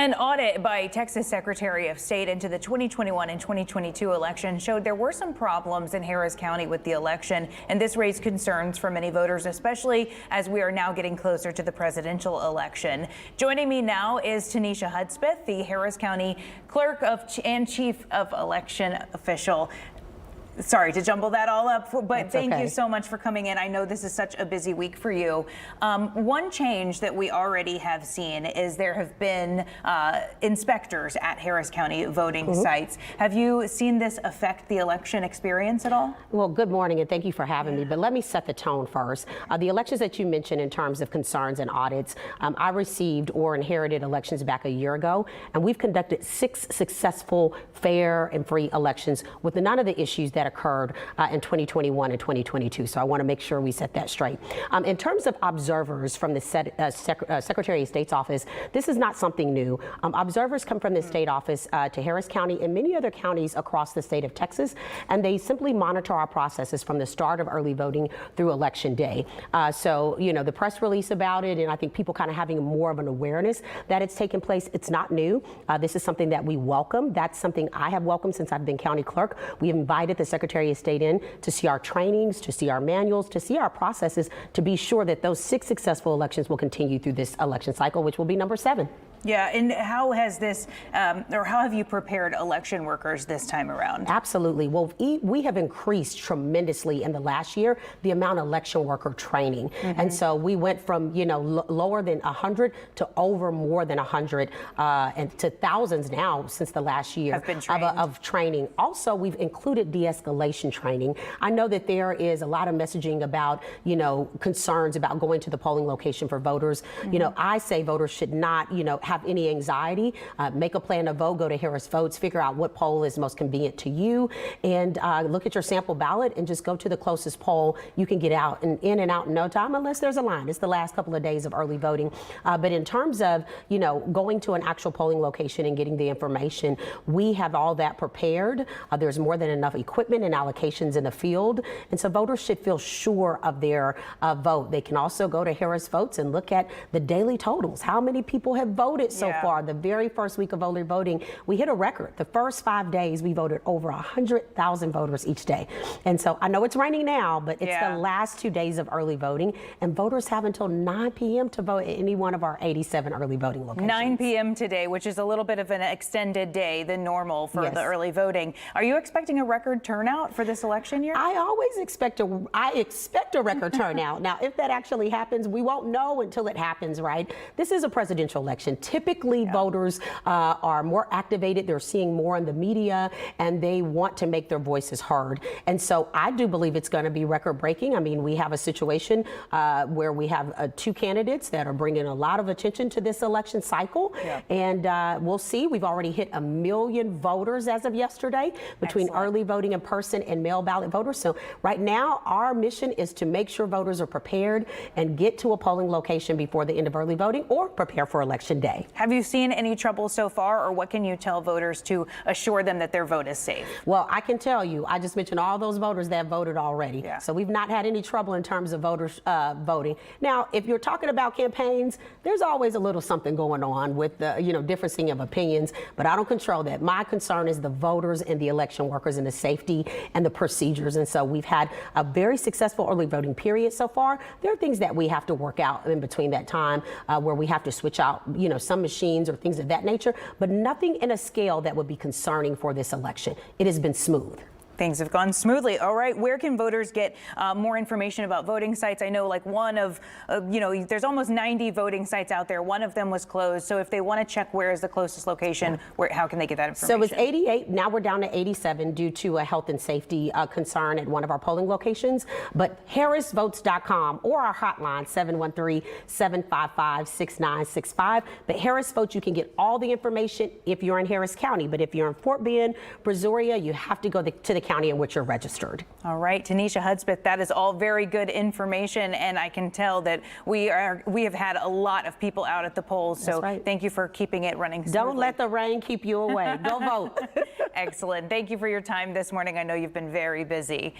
An audit by Texas Secretary of State into the 2021 and 2022 election showed there were some problems in Harris County with the election, and this raised concerns for many voters, especially as we are now getting closer to the presidential election. Joining me now is Teneshia Hudspeth, the Harris County Clerk and Chief of Election Official. Sorry to jumble that all up, but thank you so much for coming in. I know this is such a busy week for you. One change that we already have seen is there have been inspectors at Harris County voting sites. Have you seen this affect the election experience at all? Well, good morning, and thank you for having me. But let me set the tone first. The elections that you mentioned in terms of concerns and audits, I received or inherited elections back a year ago, and we've conducted 6 successful, fair, and free elections with none of the issues that occurred in 2021 and 2022. So I want to make sure we set that straight. In terms of observers from the Secretary of State's office, this is not something new. Observers come from the state office to Harris County and many other counties across the state of Texas, and they simply monitor our processes from the start of early voting through Election Day. So, you know, the press release about it, and I think people kind of having more of an awareness that it's taken place. It's not new. This is something that we welcome. That's something I have welcomed since I've been county clerk. We have invited the Secretary of State in to see our trainings, to see our manuals, to see our processes, to be sure that those 6 successful elections will continue through this election cycle, which will be number 7. Yeah, and how has this, or how have you prepared election workers this time around? Absolutely. Well, we have increased tremendously in the last year the amount of election worker training. And so we went from, you know, lower than 100 to over more than 100 and to thousands now since the last year of training. Also, we've included de-escalation training. I know that there is a lot of messaging about, you know, concerns about going to the polling location for voters. You know, I say voters should not, you know, have any anxiety. Make a plan to vote, go to Harris Votes, figure out what poll is most convenient to you, and look at your sample ballot and just go to the closest poll. You can get out and in and out in no time unless there's a line. It's the last couple of days of early voting. But in terms of, you know, going to an actual polling location and getting the information, we have all that prepared. There's more than enough equipment and allocations in the field. And so voters should feel sure of their vote. They can also go to Harris Votes and look at the daily totals. How many people have voted so far? The very first week of early voting, we hit a record. The first 5 days, we voted over 100,000 voters each day. And so I know it's raining now, but it's the last 2 days of early voting, and voters have until 9 p.m. to vote at any one of our 87 early voting locations. 9 p.m. today, which is a little bit of an extended day than normal for the early voting. Are you expecting a record turnout for this election year? I always expect a record turnout. Now, if that actually happens, we won't know until it happens, right? This is a presidential election. Typically, voters are more activated. They're seeing more in the media, and they want to make their voices heard. And so I do believe it's going to be record-breaking. I mean, we have a situation where we have 2 candidates that are bringing a lot of attention to this election cycle. And we'll see. We've already hit 1 million voters as of yesterday between early voting in person and mail ballot voters. So right now, our mission is to make sure voters are prepared and get to a polling location before the end of early voting or prepare for Election Day. Have you seen any trouble so far, or what can you tell voters to assure them that their vote is safe? Well, I can tell you, I just mentioned all those voters that voted already. So we've not had any trouble in terms of voters voting. Now, if you're talking about campaigns, there's always a little something going on with the, you know, differencing of opinions, but I don't control that. My concern is the voters and the election workers and the safety and the procedures. And so we've had a very successful early voting period so far. There are things that we have to work out in between that time where we have to switch out, you know, some machines or things of that nature, but nothing in a scale that would be concerning for this election. It has been smooth. Things have gone smoothly. All right. Where can voters get more information about voting sites? I know, like, one of, you know, there's almost 90 voting sites out there. One of them was closed. So if they want to check where is the closest location, how can they get that information? So it's 88. Now we're down to 87 due to a health and safety concern at one of our polling locations. But harrisvotes.com or our hotline, 713-755-6965. But Harris Votes, you can get all the information if you're in Harris County. But if you're in Fort Bend, Brazoria, you have to go to the county in which you're registered. All right, Teneshia Hudspeth, that is all very good information, and I can tell that we have had a lot of people out at the polls. So thank you for keeping it running smoothly. Don't let the rain keep you away. Go vote. Excellent. Thank you for your time this morning. I know you've been very busy.